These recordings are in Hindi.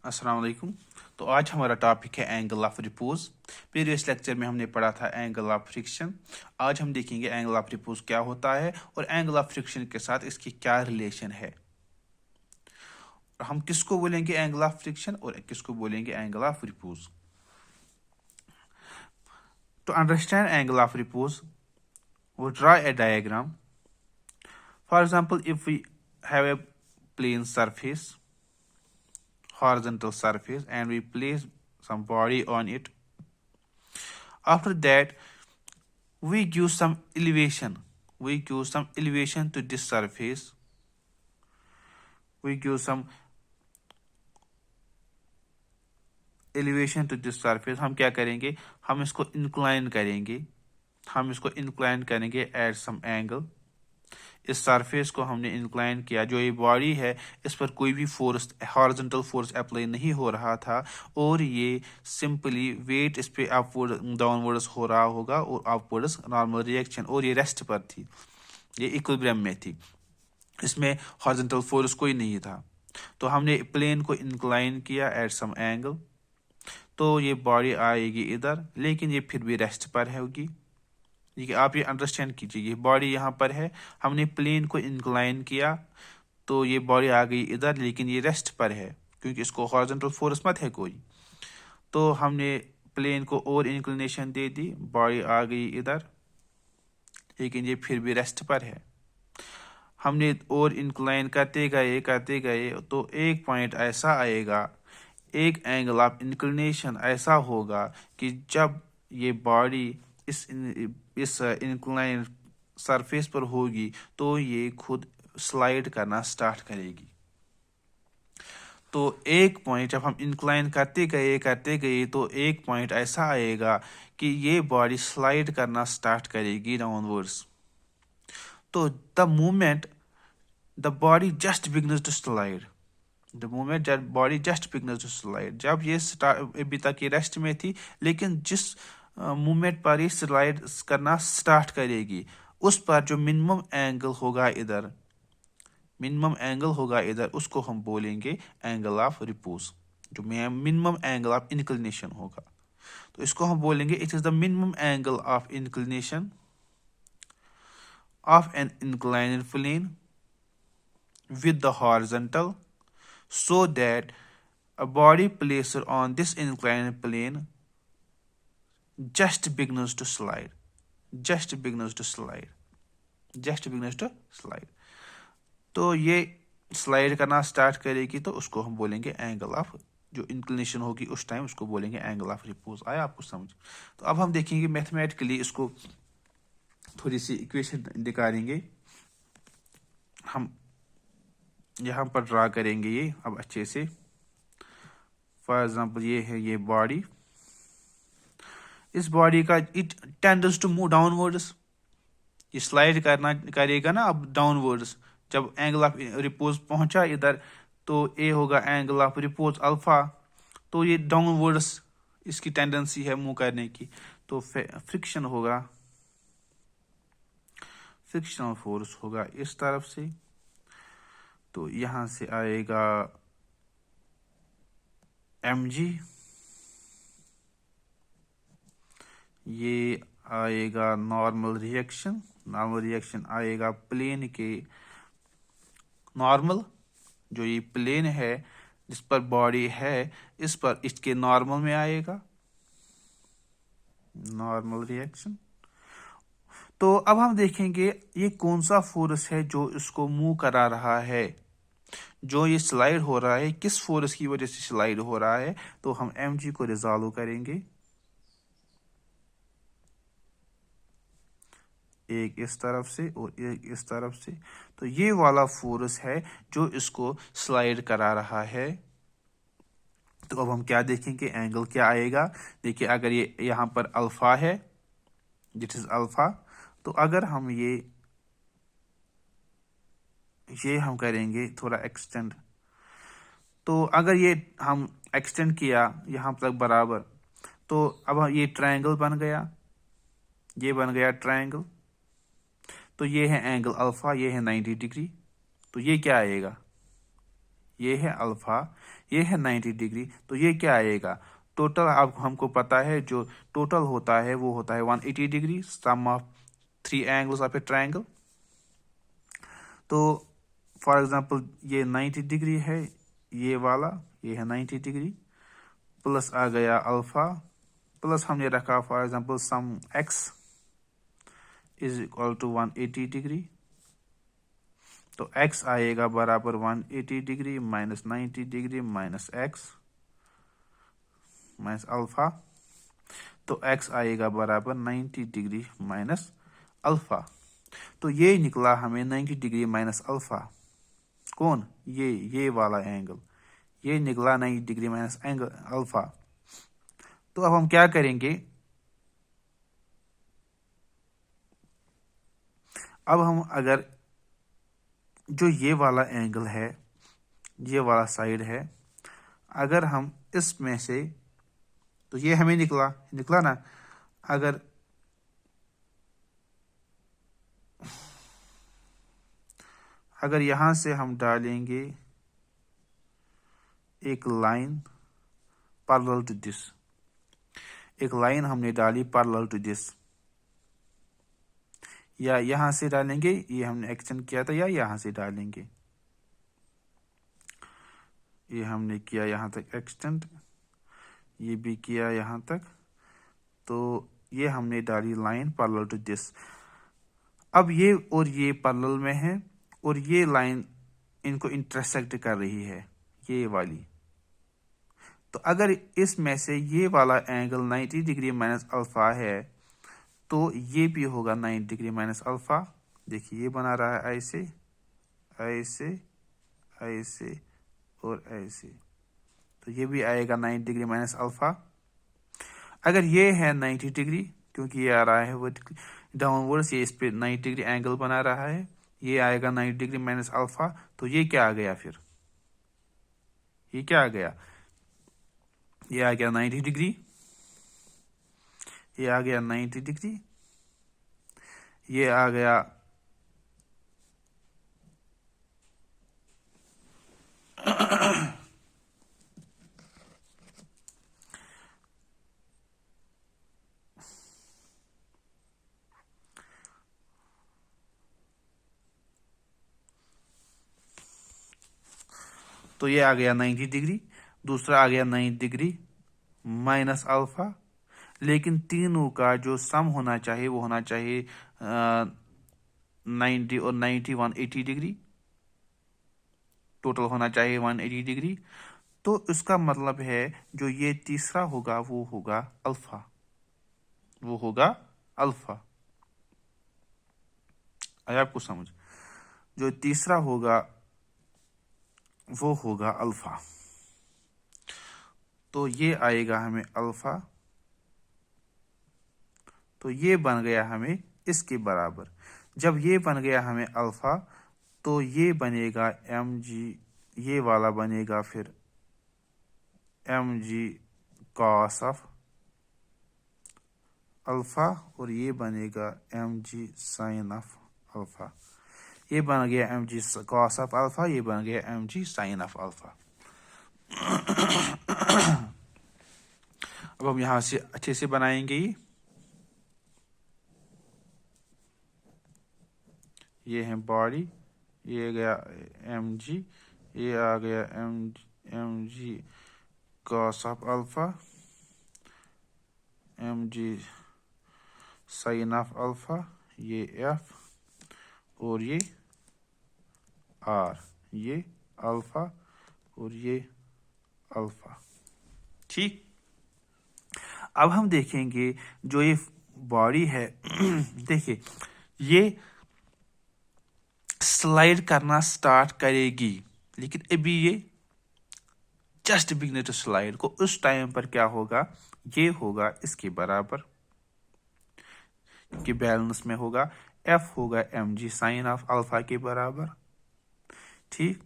अस्सलाम वालेकुम। तो आज हमारा टॉपिक है angle of repose. Previous lecture में हमने पढ़ा था एंगल ऑफ फ्रिक्शन। आज हम देखेंगे एंगल ऑफ रिपोज क्या होता है और एंगल ऑफ फ्रिक्शन के साथ इसकी क्या रिलेशन है। हम किसको बोलेंगे एंगल ऑफ फ्रिक्शन और किसको बोलेंगे angle of repose. To understand angle of repose, we draw a diagram. For example, if we have a plane surface, horizontal surface, and we place some body on it. After that, we give some elevation. We give some elevation to this surface. We give some elevation to this surface. हम क्या करेंगे, हम इसको incline करेंगे at some angle. इस सरफेस को हमने इंक्लाइन किया, जो ये बॉडी है इस पर कोई भी फोर्स, हॉरिजॉन्टल फोर्स अप्लाई नहीं हो रहा था और ये सिंपली वेट इस पे अपवर्ड डाउनवर्ड्स हो रहा होगा और अपवर्ड्स नॉर्मल रिएक्शन, और ये रेस्ट पर थी, ये इक्विलिब्रियम में थी, इसमें हॉरिजॉन्टल फोर्स कोई नहीं था। तो हमने प्लेन को इंक्लाइन किया एट सम एंगल, तो ये बॉडी आएगी इधर, लेकिन ये फिर भी रेस्ट पर होगी। ठीक है, आप ये अंडरस्टैंड कीजिए, ये बॉडी यहाँ पर है, हमने प्लेन को इंक्लाइन किया तो ये बॉडी आ गई इधर, लेकिन ये रेस्ट पर है क्योंकि इसको हॉरिजॉन्टल फोर्स मत है कोई। तो हमने प्लेन को और इंक्लिनेशन दे दी, बॉडी आ गई इधर, लेकिन ये फिर भी रेस्ट पर है। हमने और इंक्लाइन करते गए तो एक पॉइंट ऐसा आएगा, एक एंगल ऑफ इंक्लिनेशन ऐसा होगा कि जब ये बॉडी इस इंक्लाइन सरफेस पर होगी तो ये खुद स्लाइड करना स्टार्ट करेगी। तो एक पॉइंट जब हम इंक्लाइन करते गए तो एक पॉइंट ऐसा आएगा कि ये बॉडी स्लाइड करना स्टार्ट करेगी डाउनवर्ड्स। तो the moment the body just begins to slide, जब ये अभी तक ये रेस्ट में थी, लेकिन जिस मूवमेंट पर ये स्लाइड करना स्टार्ट करेगी उस पर जो मिनिमम एंगल होगा इधर, उसको हम बोलेंगे एंगल ऑफ रिपोज। जो मिनिमम एंगल ऑफ इंक्लिनेशन होगा तो इसको हम बोलेंगे it is the minimum angle of inclination of an inclined plane with the horizontal, so that a body placed on this inclined plane just begins to slide. तो ये स्लाइड करना स्टार्ट करेगी तो उसको हम बोलेंगे एंगल ऑफ, जो इंक्लिनेशन होगी उस टाइम उसको बोलेंगे एंगल ऑफ रिपोज। आया आपको समझ? तो अब हम देखेंगे मैथमेटिकली इसको, थोड़ी सी इक्वेशन निकालेंगे, हम यहाँ पर ड्रा करेंगे ये अब अच्छे से। फॉर एग्जांपल ये है ये बॉडी, इस बॉडी का it tends to move downwards, ये स्लाइड करेगा ना अब डाउनवर्ड्स। जब एंगल ऑफ रिपोज पहुंचा इधर तो ए होगा एंगल ऑफ रिपोज अल्फा, तो ये डाउनवर्ड्स इसकी टेंडेंसी है मूव करने की। तो फ्रिक्शनल फोर्स होगा इस तरफ से, तो यहां से आएगा mg, ये आएगा नॉर्मल रिएक्शन आएगा प्लेन के नॉर्मल, जो ये प्लेन है जिस पर बॉडी है इस पर इसके नॉर्मल में आएगा नॉर्मल रिएक्शन। तो अब हम देखेंगे ये कौन सा फोर्स है जो इसको मूव करा रहा है, जो ये स्लाइड हो रहा है, किस फोर्स की वजह से स्लाइड हो रहा है। तो हम mg को रिजॉल्व करेंगे, एक इस तरफ से और एक इस तरफ से। तो ये वाला फोर्स है जो इसको स्लाइड करा रहा है। तो अब हम क्या देखेंगे, एंगल क्या आएगा। देखिए अगर ये यहाँ पर अल्फा है, दिस इज अल्फा, तो अगर हम ये हम करेंगे थोड़ा एक्सटेंड, तो अगर ये हम एक्सटेंड किया यहाँ तक बराबर, तो अब ये ट्रायंगल बन गया, ये बन गया ट्रायंगल। तो ये है एंगल अल्फा, ये है 90 डिग्री। तो ये क्या आएगा, ये है अल्फा, ये है 90 डिग्री, तो ये क्या आएगा टोटल। अब हमको पता है जो टोटल होता है वो होता है 180 degree, sum of 3 angles of a triangle. तो फॉर एग्जांपल ये 90 डिग्री है, ये वाला, ये है 90 डिग्री, प्लस आ गया अल्फा, प्लस हमने रखा for example sum x is equal to 180 degree. तो x आएगा बराबर 180 degree minus 90 degree minus x minus alpha. तो x आएगा बराबर 90 डिग्री माइनस अल्फा। तो ये निकला हमें 90 डिग्री माइनस अल्फा। कौन? ये वाला एंगल, ये निकला 90 डिग्री माइनस एंगल अल्फा। तो अब हम क्या करेंगे, अब हम अगर जो ये वाला एंगल है, ये वाला साइड है, अगर हम इसमें से, तो ये हमें निकला ना, अगर यहां से हम डालेंगे एक लाइन पैरेलल टू दिस, एक लाइन हमने डाली पैरेलल टू दिस, या यहां से डालेंगे, ये हमने एक्सटेंड किया था, या यहां से डालेंगे, ये हमने किया यहां तक एक्सटेंड, ये भी किया यहां तक, तो ये हमने डाली लाइन पैरेलल टू दिस। अब ये और ये पैरेलल में है और ये लाइन इनको इंटरसेक्ट कर रही है, ये वाली। तो अगर इसमें से ये वाला एंगल 90 डिग्री माइनस अल्फा है, तो ये भी होगा 90 डिग्री माइनस अल्फा। देखिए ये बना रहा है ऐसे ऐसे ऐसे और ऐसे, तो ये भी आएगा 90 डिग्री माइनस अल्फा। अगर ये है 90 डिग्री, क्योंकि ये आ रहा है वो डाउनवर्ड्स, ये इस पे 90 डिग्री एंगल बना रहा है, ये आएगा 90 डिग्री माइनस अल्फा। तो ये क्या आ गया फिर, ये क्या आ गया, ये आ गया 90 डिग्री, ये आ गया 90 डिग्री, ये आ गया तो ये आ गया 90 डिग्री, दूसरा आ गया 90 डिग्री माइनस अल्फा। लेकिन तीनों का जो सम होना चाहिए वो होना चाहिए 90 और 90 180 डिग्री, टोटल होना चाहिए 180 डिग्री। तो इसका मतलब है जो ये तीसरा होगा वो होगा अल्फा, वो होगा अल्फा। आया आपको समझ? जो तीसरा होगा वो होगा अल्फा। तो ये आएगा हमें अल्फा, तो ये बन गया हमें इसके बराबर। जब ये बन गया हमें अल्फा, तो ये बनेगा mg, ये वाला बनेगा फिर mg cos ऑफ अल्फा, और ये बनेगा mg sin ऑफ अल्फा। ये बन गया mg cos ऑफ अल्फा, ये बन गया mg sin ऑफ अल्फा। अब हम यहां से अच्छे से बनाएंगे। ये है बॉडी, ये गया mg, ये आ गया mg cos of alpha, mg sin of alpha, ये f और ये r, ये अल्फा और ये अल्फा। ठीक, अब हम देखेंगे जो ये बॉडी है देखिए ये स्लाइड करना स्टार्ट करेगी, लेकिन अभी ये जस्ट बिगिन टू स्लाइड। को उस टाइम पर क्या होगा, ये होगा इसके बराबर, कि बैलेंस में होगा, f होगा mg साइन ऑफ अल्फा के बराबर। ठीक,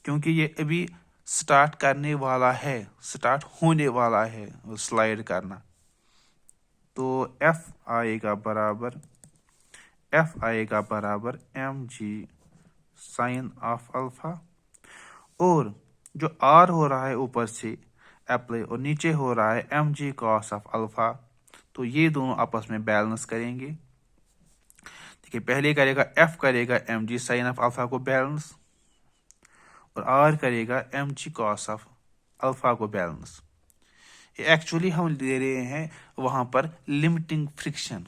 क्योंकि ये अभी स्टार्ट करने वाला है, स्टार्ट होने वाला है स्लाइड करना, तो f आएगा बराबर mg साइन ऑफ अल्फा। और जो आर हो रहा है ऊपर से अप्लाई और नीचे हो रहा है M G cos of alpha, तो ये दोनों आपस में बैलेंस करेंगे। देखिए पहले करेगा एफ करेगा M G sine of alpha को बैलेंस और आर करेगा M G cos of alpha को बैलेंस। एक्चुअली हम ले रहे हैं वहां पर लिमिटिंग फ्रिक्शन,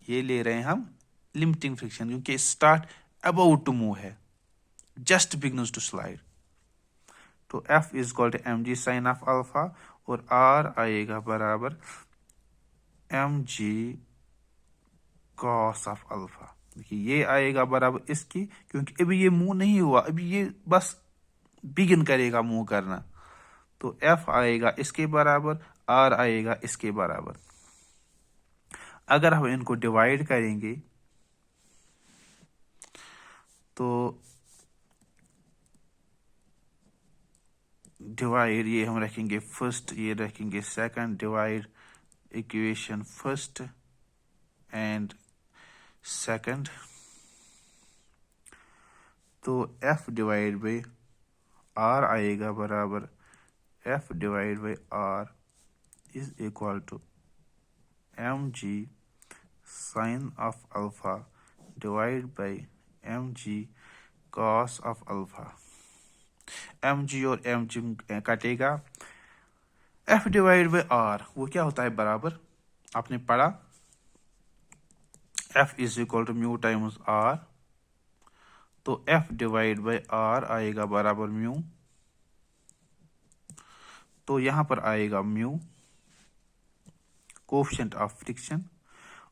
ये ले रहे हैं हम लिमिटिंग फ्रिक्शन क्योंकि स्टार्ट अबाउट टू मूव है, जस्ट बिगनर्स टू स्लाइड। तो F is equal to M G sine of alpha और आर आएगा बराबर M G cos of alpha. देखिए ये आएगा बराबर इसकी, क्योंकि अभी ये मूव नहीं हुआ, अभी ये बस बिगिन करेगा मूव करना। तो एफ आएगा इसके बराबर, आर आएगा इसके बराबर। अगर हम इनको डिवाइड करेंगे तो डिवाइड ये हम रखेंगे फर्स्ट, ये रखेंगे second, divide equation first and second. तो एफ डिवाइड बाई आर आएगा बराबर F divide by R is equal to M G sine of alpha divide by M G cos of alpha. M G और एम जी कटेगा, एफ डिवाइड बाई आर वो क्या होता है बराबर, आपने पढ़ा F is equal to mu times R, तो एफ डिवाइड बाई आर आएगा बराबर म्यू, तो यहां पर आएगा म्यू कोफिशिएंट ऑफ फ्रिक्शन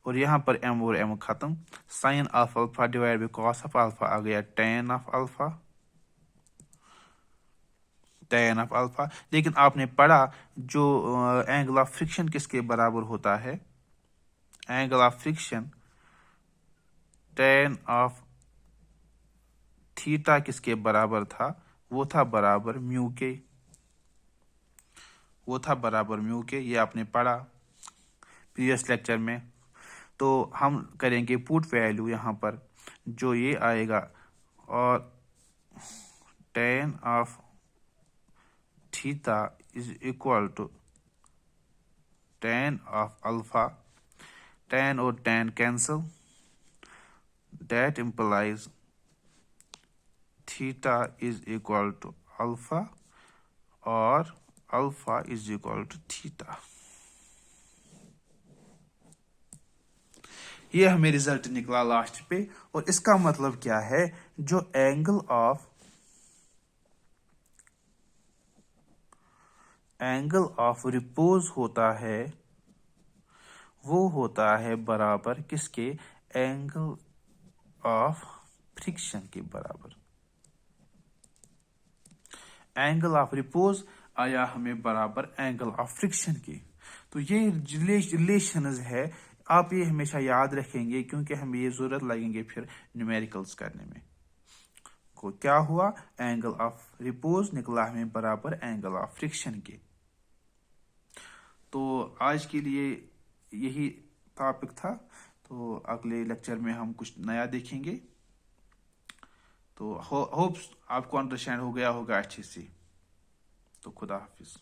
और यहां पर एम और एम खत्म, sine of alpha divide by cos of alpha आ गया tan of alpha, tan of alpha. लेकिन आपने पढ़ा जो एंगल ऑफ फ्रिक्शन किसके बराबर होता है, angle of friction ten of theta किसके बराबर था, वो था बराबर म्यू के, वो था बराबर म्यू के, ये आपने पढ़ा प्रीवियस लेक्चर में। तो हम करेंगे पुट वैल्यू यहाँ पर, जो ये आएगा और tan of theta is equal to tan of alpha, tan और tan cancel, that implies theta is equal to alpha और alpha is equal to theta. ये हमें रिजल्ट निकला लास्ट पे, और इसका मतलब क्या है, जो एंगल ऑफ रिपोज होता है वो होता है बराबर किसके, एंगल ऑफ फ्रिक्शन के बराबर। एंगल ऑफ रिपोज आया हमें बराबर एंगल ऑफ फ्रिक्शन की। तो ये रिलेशंस है, आप ये हमेशा याद रखेंगे क्योंकि हमें ये जरूरत लगेंगे फिर न्यूमेरिकल्स करने में। को क्या हुआ, एंगल ऑफ रिपोज निकला हमें बराबर एंगल ऑफ फ्रिक्शन के। तो आज के लिए यही टॉपिक था, तो अगले लेक्चर में हम कुछ नया देखेंगे। तो होप्स आपको अंडरस्टैंड हो गया होगा अच्छे से। तो खुदा हाफिज।